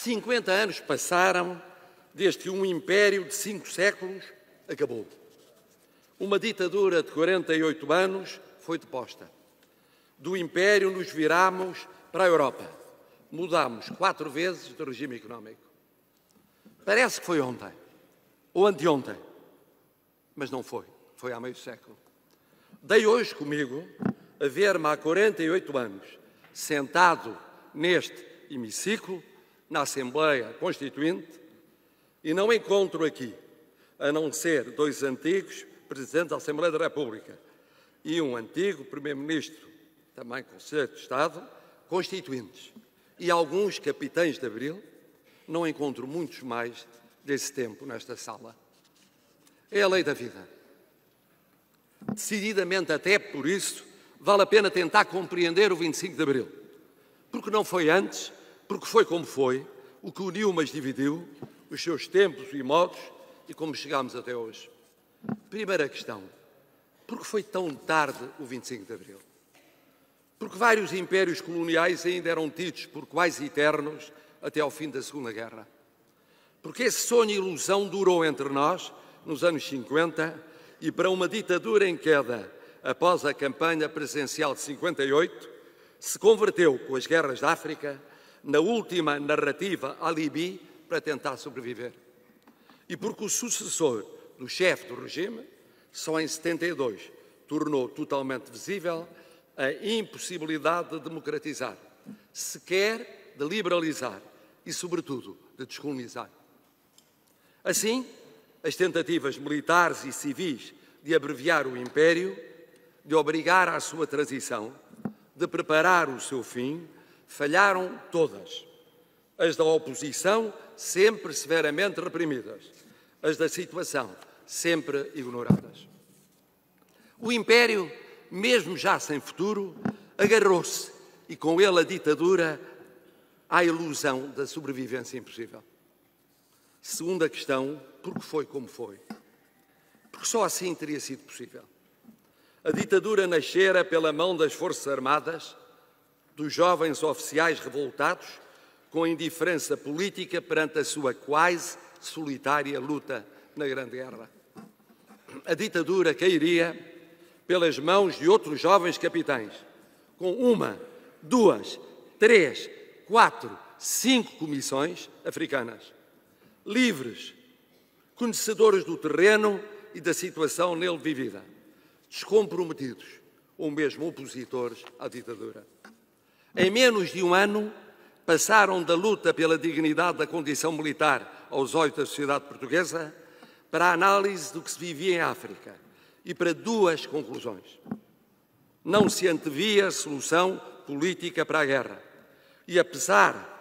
50 anos passaram desde que um império de 5 séculos acabou. Uma ditadura de 48 anos foi deposta. Do império nos virámos para a Europa. Mudámos 4 vezes de regime económico. Parece que foi ontem, ou anteontem, mas não foi. Foi há meio século. Dei hoje comigo a ver-me há 48 anos, sentado neste hemiciclo, na Assembleia Constituinte, e não encontro aqui, a não ser 2 antigos Presidentes da Assembleia da República e um antigo Primeiro-Ministro, também Conselheiro de Estado, constituintes, e alguns capitães de Abril. Não encontro muitos mais desse tempo nesta sala. É a lei da vida. Decididamente, até por isso, vale a pena tentar compreender o 25 de Abril. Porque não foi antes, porque foi como foi, o que uniu mas dividiu, os seus tempos e modos, e como chegámos até hoje. Primeira questão, por que foi tão tarde o 25 de Abril? Porque vários impérios coloniais ainda eram tidos por quase eternos até ao fim da Segunda Guerra. Porque esse sonho e ilusão durou entre nós, nos anos 50, e para uma ditadura em queda após a campanha presidencial de 58, se converteu, com as guerras da África, na última narrativa alibi para tentar sobreviver. E porque o sucessor do chefe do regime, só em 72, tornou totalmente visível a impossibilidade de democratizar, sequer de liberalizar e, sobretudo, de descolonizar. Assim, as tentativas militares e civis de abreviar o império, de obrigar à sua transição, de preparar o seu fim, falharam todas. As da oposição, sempre severamente reprimidas. As da situação, sempre ignoradas. O império, mesmo já sem futuro, agarrou-se, e com ele a ditadura, à ilusão da sobrevivência impossível. Segunda questão, porque foi como foi? Porque só assim teria sido possível. A ditadura nascera pela mão das Forças Armadas, dos jovens oficiais revoltados, com a indiferença política perante a sua quase solitária luta na Grande Guerra. A ditadura cairia pelas mãos de outros jovens capitães, com 1, 2, 3, 4, 5 comissões africanas, livres, conhecedores do terreno e da situação nele vivida, descomprometidos ou mesmo opositores à ditadura. Em menos de um ano, passaram da luta pela dignidade da condição militar aos olhos da sociedade portuguesa para a análise do que se vivia em África e para 2 conclusões. Não se antevia solução política para a guerra e, apesar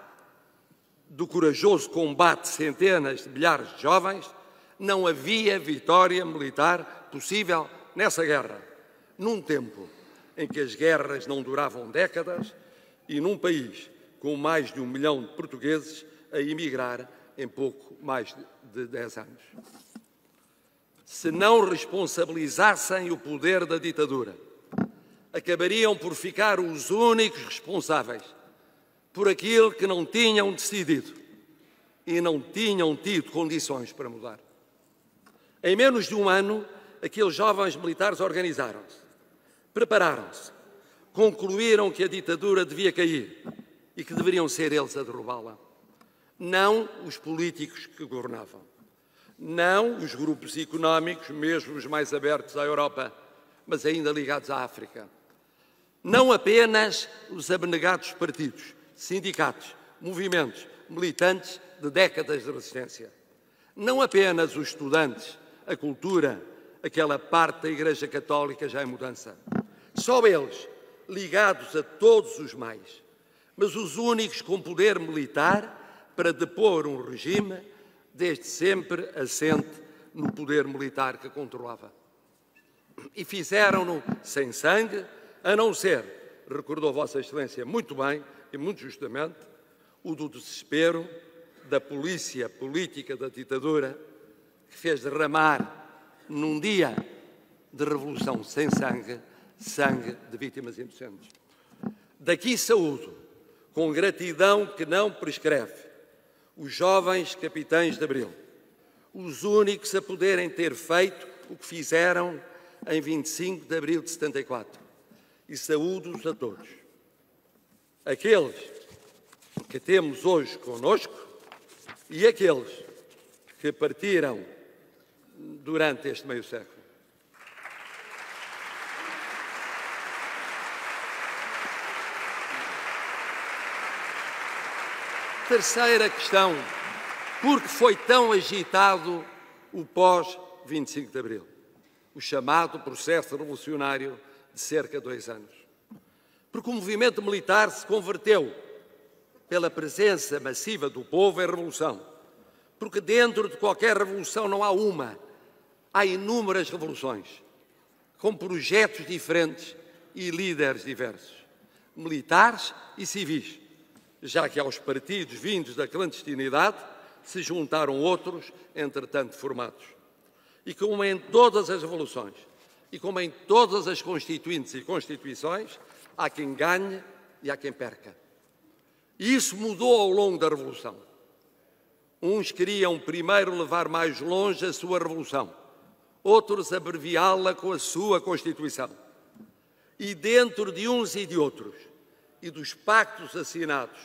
do corajoso combate de centenas de milhares de jovens, não havia vitória militar possível nessa guerra, num tempo em que as guerras não duravam décadas e num país com mais de 1 milhão de portugueses a emigrar em pouco mais de 10 anos. Se não responsabilizassem o poder da ditadura, acabariam por ficar os únicos responsáveis por aquilo que não tinham decidido e não tinham tido condições para mudar. Em menos de um ano, aqueles jovens militares organizaram-se, prepararam-se, concluíram que a ditadura devia cair e que deveriam ser eles a derrubá-la. Não os políticos que governavam, não os grupos económicos, mesmo os mais abertos à Europa, mas ainda ligados à África. Não apenas os abnegados partidos, sindicatos, movimentos, militantes de décadas de resistência. Não apenas os estudantes, a cultura, aquela parte da Igreja Católica já em mudança. Só eles, ligados a todos os mais, mas os únicos com poder militar para depor um regime desde sempre assente no poder militar que controlava. E fizeram-no sem sangue, a não ser, recordou Vossa Excelência muito bem e muito justamente, o do desespero da polícia política da ditadura que fez derramar num dia de revolução sem sangue, sangue de vítimas inocentes. Daqui saúdo, com gratidão que não prescreve, os jovens capitães de Abril, os únicos a poderem ter feito o que fizeram em 25 de abril de 74. E saúdo-os a todos. Aqueles que temos hoje conosco e aqueles que partiram durante este meio século. Terceira questão: por que foi tão agitado o pós-25 de abril? O chamado processo revolucionário de cerca de 2 anos. Porque o movimento militar se converteu, pela presença massiva do povo, em revolução. Porque dentro de qualquer revolução não há uma, há inúmeras revoluções, com projetos diferentes e líderes diversos, militares e civis, já que aos partidos vindos da clandestinidade se juntaram outros, entretanto formados. E como em todas as revoluções, e como em todas as constituintes e constituições, há quem ganhe e há quem perca. E isso mudou ao longo da Revolução. Uns queriam primeiro levar mais longe a sua Revolução, outros abreviá-la com a sua Constituição. E dentro de uns e de outros, e dos pactos assinados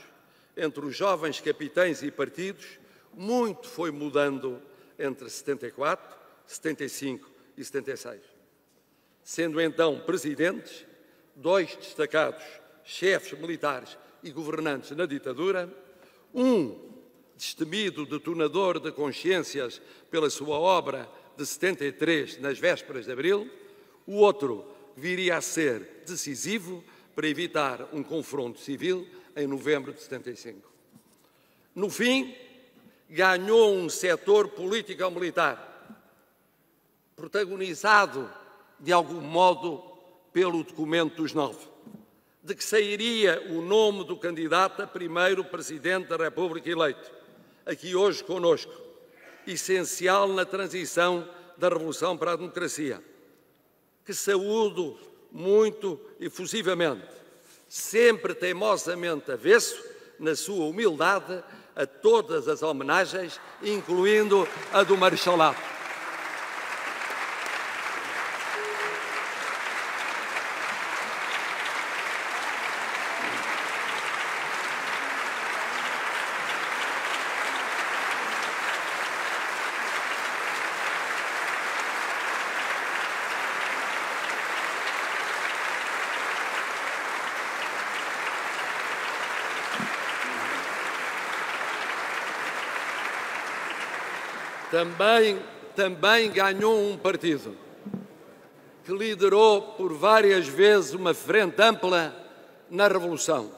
entre os jovens capitães e partidos, muito foi mudando entre 74, 75 e 76. Sendo então presidentes 2 destacados chefes militares e governantes na ditadura, um destemido detonador de consciências pela sua obra de 73 nas vésperas de abril, o outro viria a ser decisivo para evitar um confronto civil em novembro de 75. No fim, ganhou um setor político-militar, protagonizado, de algum modo, pelo documento dos 9, de que sairia o nome do candidato a primeiro Presidente da República eleito, aqui hoje conosco, essencial na transição da Revolução para a democracia, que saúdo muito efusivamente, sempre teimosamente avesso, na sua humildade, a todas as homenagens, incluindo a do Marechalato. Também ganhou um partido que liderou por várias vezes uma frente ampla na Revolução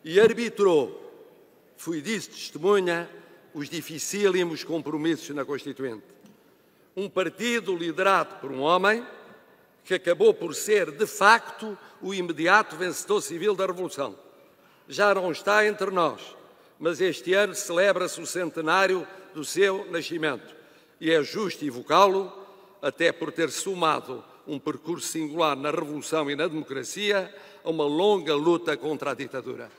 e arbitrou, fui disso testemunha, os dificílimos compromissos na Constituinte. Um partido liderado por um homem que acabou por ser, de facto, o imediato vencedor civil da Revolução. Já não está entre nós, mas este ano celebra-se o centenário do seu nascimento. E é justo evocá-lo, até por ter somado um percurso singular na Revolução e na democracia a uma longa luta contra a ditadura.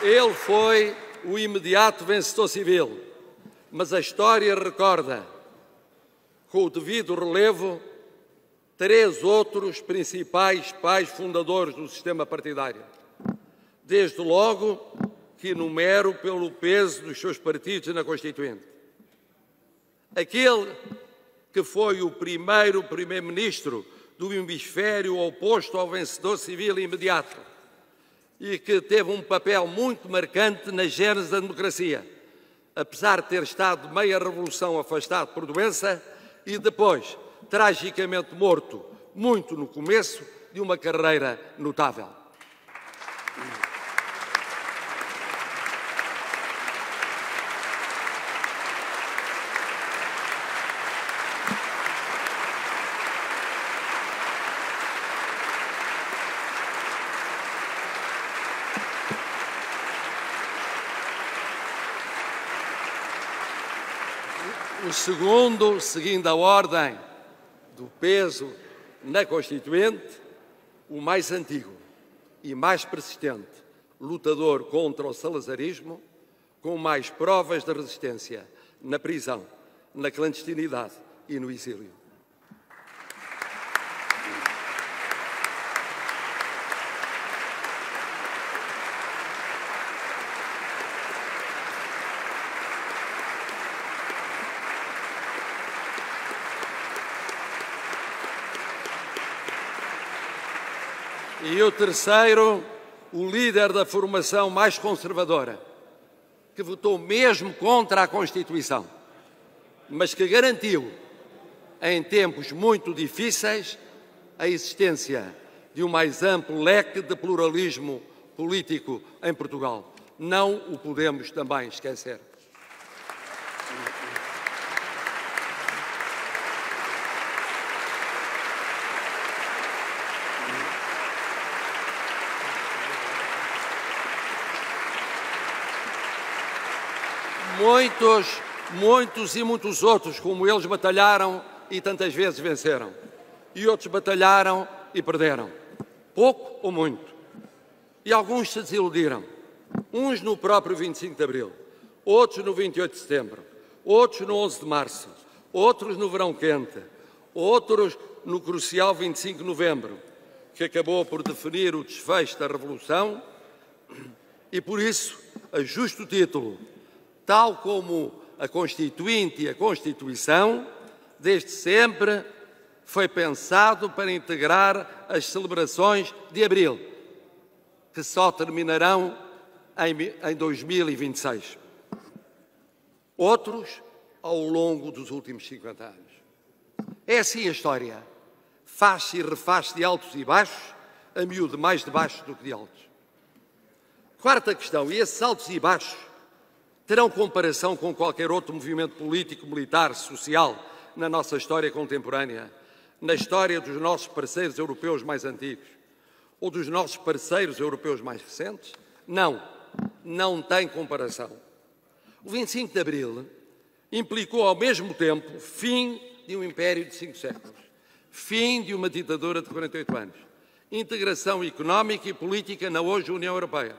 Ele foi o imediato vencedor civil, mas a história recorda, com o devido relevo, 3 outros principais pais fundadores do sistema partidário. Desde logo que enumero pelo peso dos seus partidos na Constituinte. Aquele que foi o primeiro primeiro-ministro do hemisfério oposto ao vencedor civil imediato, e que teve um papel muito marcante na gênese da democracia, apesar de ter estado meia revolução afastado por doença e depois, tragicamente morto, muito no começo de uma carreira notável. O segundo, seguindo a ordem do peso na Constituinte, o mais antigo e mais persistente lutador contra o salazarismo, com mais provas de resistência na prisão, na clandestinidade e no exílio. E o terceiro, o líder da formação mais conservadora, que votou mesmo contra a Constituição, mas que garantiu, em tempos muito difíceis, a existência de um mais amplo leque de pluralismo político em Portugal. Não o podemos também esquecer. Muitos e muitos outros, como eles, batalharam e tantas vezes venceram. E outros batalharam e perderam. Pouco ou muito. E alguns se desiludiram. Uns no próprio 25 de Abril, outros no 28 de Setembro, outros no 11 de Março, outros no Verão Quente, outros no crucial 25 de Novembro, que acabou por definir o desfecho da Revolução. E por isso, a justo título, tal como a Constituinte e a Constituição, desde sempre foi pensado para integrar as celebrações de Abril, que só terminarão em 2026. Outros ao longo dos últimos 50 anos. É assim a história. Faz-se e refaz-se de altos e baixos, a miúdo mais de baixos do que de altos. Quarta questão, e esses altos e baixos terão comparação com qualquer outro movimento político, militar, social na nossa história contemporânea, na história dos nossos parceiros europeus mais antigos ou dos nossos parceiros europeus mais recentes? Não, não tem comparação. O 25 de Abril implicou ao mesmo tempo fim de um império de 5 séculos, fim de uma ditadura de 48 anos, integração económica e política na hoje União Europeia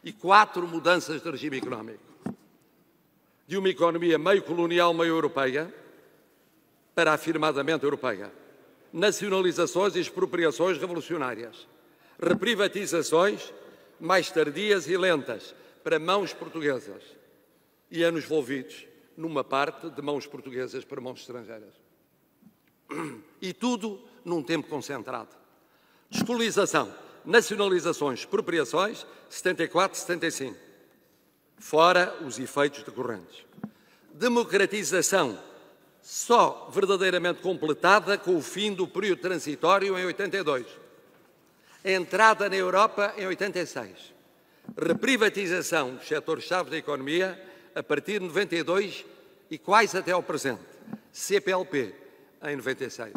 e 4 mudanças de regime económico. De uma economia meio colonial, meio europeia, para afirmadamente europeia. Nacionalizações e expropriações revolucionárias. Reprivatizações mais tardias e lentas, para mãos portuguesas. E anos envolvidos numa parte de mãos portuguesas para mãos estrangeiras. E tudo num tempo concentrado. Descolonização, nacionalizações, expropriações, 74, 75. Fora os efeitos decorrentes. Democratização, só verdadeiramente completada com o fim do período transitório em 82. Entrada na Europa em 86. Reprivatização dos setores-chave da economia a partir de 92 e quase até ao presente. CPLP em 96.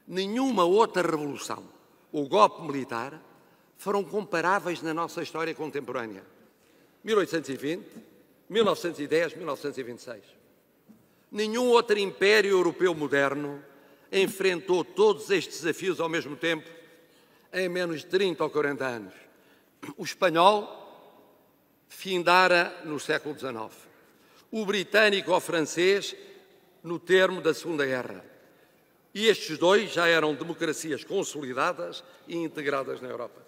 Nenhuma outra revolução ou golpe militar foram comparáveis na nossa história contemporânea. 1820, 1910, 1926. Nenhum outro império europeu moderno enfrentou todos estes desafios ao mesmo tempo em menos de 30 ou 40 anos. O espanhol findara no século XIX. O britânico ou francês no termo da Segunda Guerra. E estes dois já eram democracias consolidadas e integradas na Europa.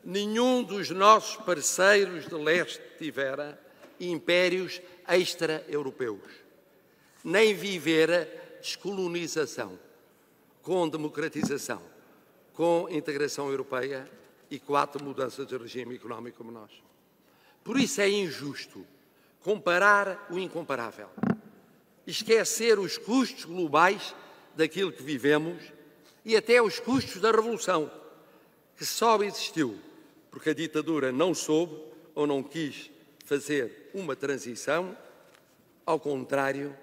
Nenhum dos nossos parceiros de leste tivera impérios extra-europeus, nem vivera descolonização, com democratização, com integração europeia e 4 mudanças de regime económico como nós. Por isso é injusto comparar o incomparável, esquecer os custos globais daquilo que vivemos e até os custos da Revolução, que só existiu porque a ditadura não soube ou não quis fazer uma transição, ao contrário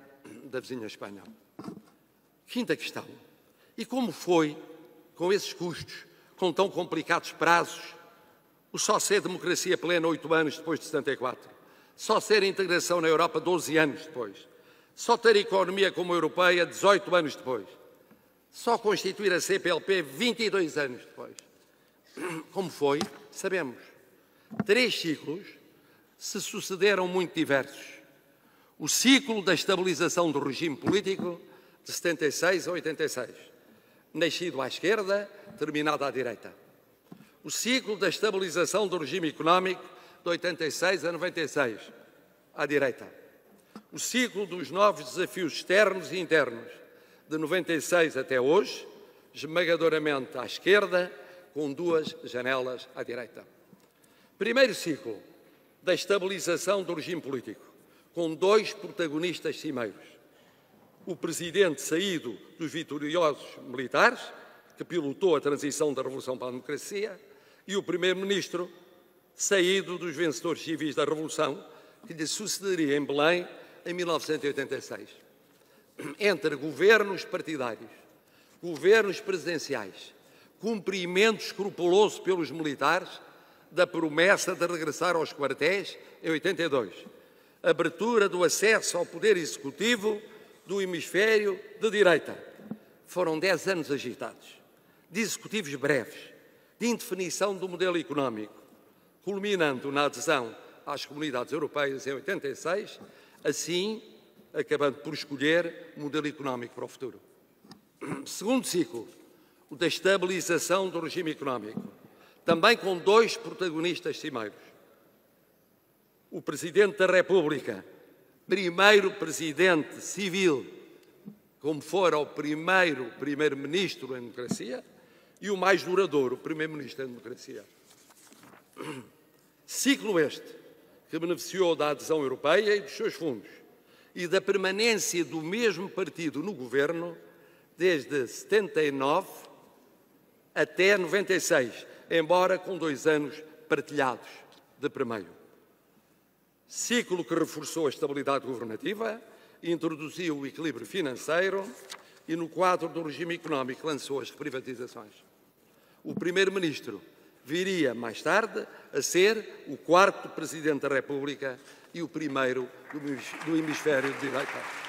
da vizinha Espanha. Quinta questão. E como foi, com esses custos, com tão complicados prazos, o só ser democracia plena 8 anos depois de 74, só ser integração na Europa 12 anos depois, Só ter economia como a europeia 18 anos depois. Só constituir a CPLP 22 anos depois. Como foi? Sabemos. 3 ciclos se sucederam muito diversos. O ciclo da estabilização do regime político de 76 a 86, nascido à esquerda, terminado à direita. O ciclo da estabilização do regime económico de 86 a 96, à direita. O ciclo dos novos desafios externos e internos, de 96 até hoje, esmagadoramente à esquerda, com 2 janelas à direita. Primeiro ciclo da estabilização do regime político, com 2 protagonistas cimeiros. O presidente saído dos vitoriosos militares, que pilotou a transição da Revolução para a Democracia, e o primeiro-ministro saído dos vencedores civis da Revolução, que lhe sucederia em Belém em 1986. Entre governos partidários, governos presidenciais, cumprimento escrupuloso pelos militares da promessa de regressar aos quartéis em 82, abertura do acesso ao poder executivo do hemisfério de direita. Foram 10 anos agitados, de executivos breves, de indefinição do modelo económico, culminando na adesão às comunidades europeias em 86, assim acabando por escolher o modelo económico para o futuro. Segundo ciclo, o da estabilização do regime económico, também com 2 protagonistas cimeiros. O Presidente da República, primeiro Presidente civil, como fora o primeiro Primeiro-Ministro em democracia, e o mais duradouro, o Primeiro-Ministro em democracia. Ciclo este que beneficiou da adesão europeia e dos seus fundos e da permanência do mesmo partido no governo desde 79 até 96, embora com 2 anos partilhados de primeiro. Ciclo que reforçou a estabilidade governativa, introduziu o equilíbrio financeiro e, no quadro do regime económico, lançou as reprivatizações. O Primeiro-Ministro viria mais tarde a ser o 4º Presidente da República e o primeiro do hemisfério de direita.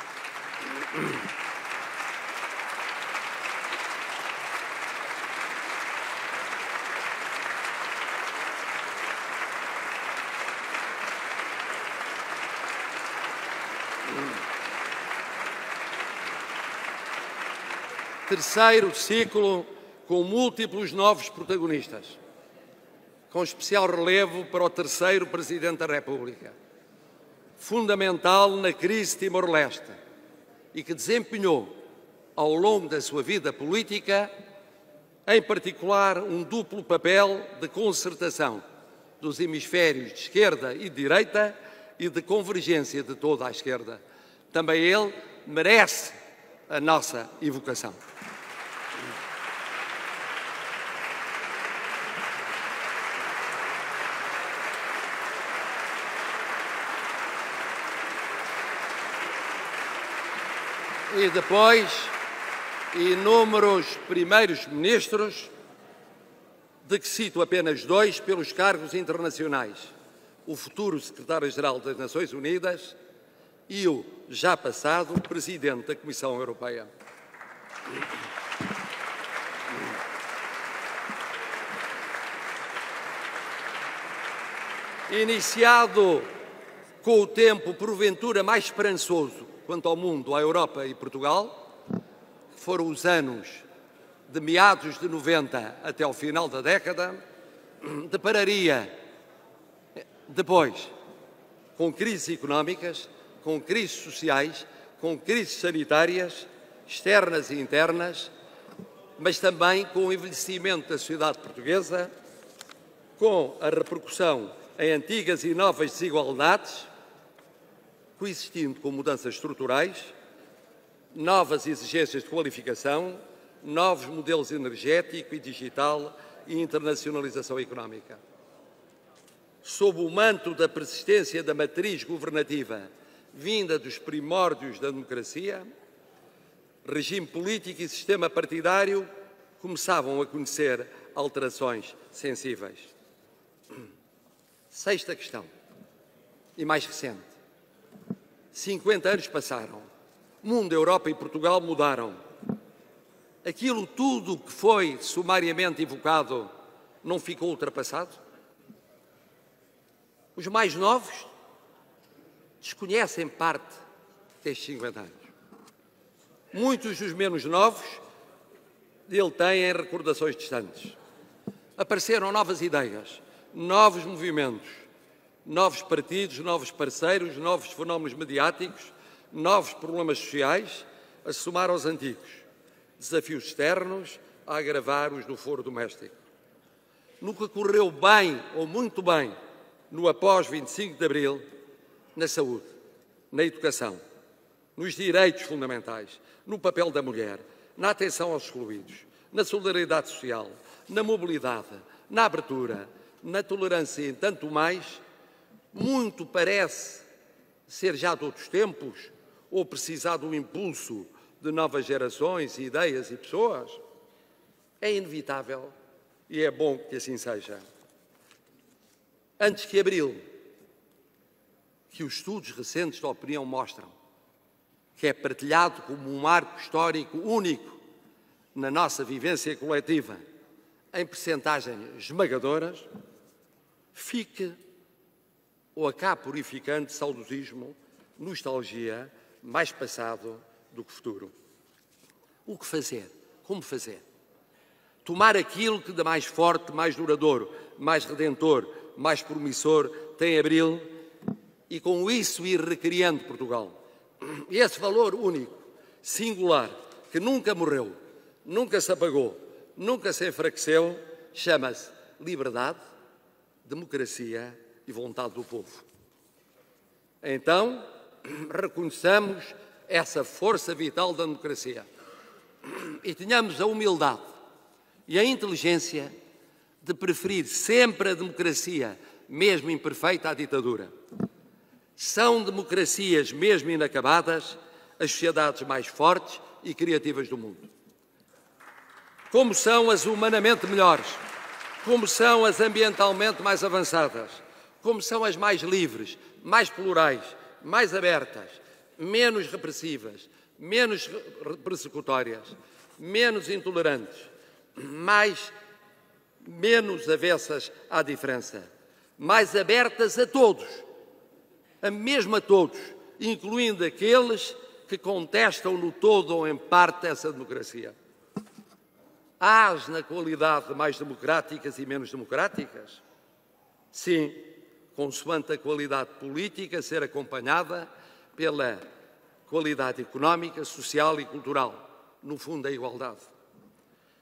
Terceiro ciclo com múltiplos novos protagonistas, com especial relevo para o 3º Presidente da República, fundamental na crise de Timor-Leste e que desempenhou, ao longo da sua vida política, em particular, um duplo papel de concertação dos hemisférios de esquerda e de direita e de convergência de toda a esquerda. Também ele merece a nossa evocação. E depois, inúmeros primeiros ministros, de que cito apenas 2 pelos cargos internacionais: o futuro secretário-geral das Nações Unidas e o já passado Presidente da Comissão Europeia. Iniciado com o tempo, porventura, mais esperançoso quanto ao mundo, à Europa e Portugal, que foram os anos de meados de 90 até ao final da década, depararia depois com crises económicas, com crises sociais, com crises sanitárias, externas e internas, mas também com o envelhecimento da sociedade portuguesa, com a repercussão em antigas e novas desigualdades, coexistindo com mudanças estruturais, novas exigências de qualificação, novos modelos energético e digital e internacionalização económica. Sob o manto da persistência da matriz governativa vinda dos primórdios da democracia, regime político e sistema partidário começavam a conhecer alterações sensíveis. Sexta questão, e mais recente. 50 anos passaram Mundo, Europa e Portugal mudaram. Aquilo tudo que foi sumariamente evocado não ficou ultrapassado? Os mais novos desconhecem parte destes 50 anos. Muitos dos menos novos dele têm recordações distantes. Apareceram novas ideias, novos movimentos, novos partidos, novos parceiros, novos fenómenos mediáticos, novos problemas sociais a se somar aos antigos. Desafios externos a agravar os do foro doméstico. No que correu bem ou muito bem no após 25 de Abril, na saúde, na educação, nos direitos fundamentais, no papel da mulher, na atenção aos excluídos, na solidariedade social, na mobilidade, na abertura, na tolerância e tanto mais, muito parece ser já de outros tempos ou precisar do impulso de novas gerações, ideias e pessoas. É inevitável e é bom que assim seja. Antes que Abril, que os estudos recentes da opinião mostram, que é partilhado como um marco histórico único na nossa vivência coletiva, em percentagens esmagadoras, fique ou acabe purificando saudosismo, nostalgia, mais passado do que futuro. O que fazer? Como fazer? Tomar aquilo que de mais forte, mais duradouro, mais redentor, mais promissor tem Abril e com isso ir recriando Portugal. E esse valor único, singular, que nunca morreu, nunca se apagou, nunca se enfraqueceu, chama-se liberdade, democracia e vontade do povo. Então, reconheçamos essa força vital da democracia e tenhamos a humildade e a inteligência de preferir sempre a democracia, mesmo imperfeita, à ditadura. São democracias, mesmo inacabadas, as sociedades mais fortes e criativas do mundo. Como são as humanamente melhores, como são as ambientalmente mais avançadas, como são as mais livres, mais plurais, mais abertas, menos repressivas, menos persecutórias, menos intolerantes, menos avessas à diferença, mais abertas a todos, mesmo a todos, incluindo aqueles que contestam no todo ou em parte essa democracia. Há na qualidade mais democráticas e menos democráticas? Sim, consoante a qualidade política ser acompanhada pela qualidade económica, social e cultural, no fundo a igualdade.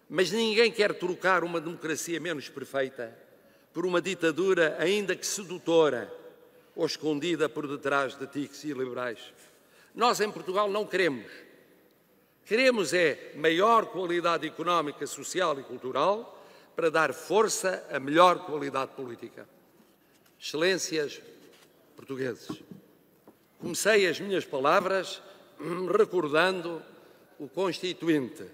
Mas ninguém quer trocar uma democracia menos perfeita por uma ditadura ainda que sedutora ou escondida por detrás de tiques iliberais. Nós em Portugal não queremos. Queremos é maior qualidade económica, social e cultural para dar força a melhor qualidade política. Excelências portugueses, comecei as minhas palavras recordando o constituinte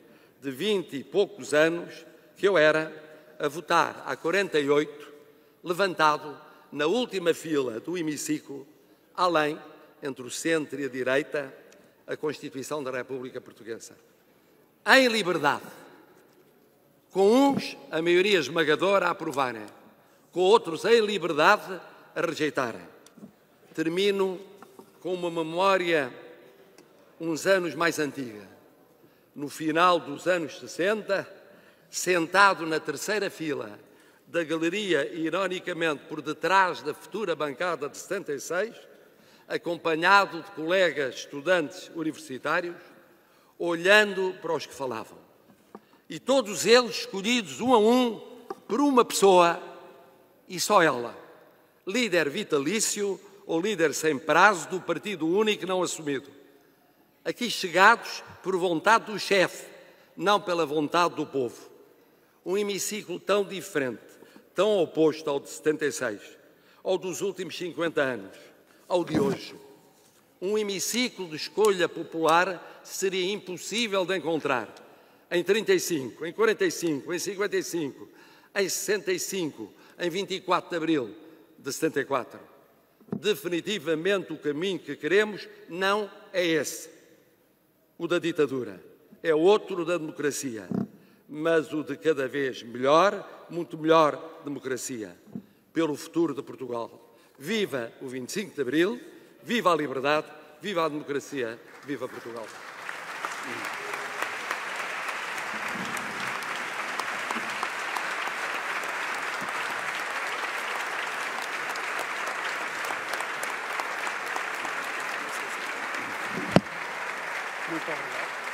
de 20 e poucos anos que eu era a votar há 48, levantado na última fila do hemiciclo, além, entre o centro e a direita, a Constituição da República Portuguesa. Em liberdade, com uns a maioria esmagadora a aprovarem, com outros em liberdade a rejeitarem. Termino com uma memória uns anos mais antiga. No final dos anos 60, sentado na terceira fila da galeria, ironicamente por detrás da futura bancada de 76, acompanhado de colegas estudantes universitários, olhando para os que falavam. E todos eles escolhidos um a um por uma pessoa e só ela, líder vitalício ou líder sem prazo do partido único não assumido. Aqui chegados por vontade do chefe, não pela vontade do povo. Um hemiciclo tão diferente, tão oposto ao de 76, ao dos últimos 50 anos, ao de hoje. Um hemiciclo de escolha popular seria impossível de encontrar em 35, em 45, em 55, em 65, em 24 de abril de 74. Definitivamente o caminho que queremos não é esse. o da ditadura, é outro da democracia, mas o de cada vez melhor, muito melhor democracia, pelo futuro de Portugal. Viva o 25 de Abril, viva a liberdade, viva a democracia, viva Portugal. Muito obrigado.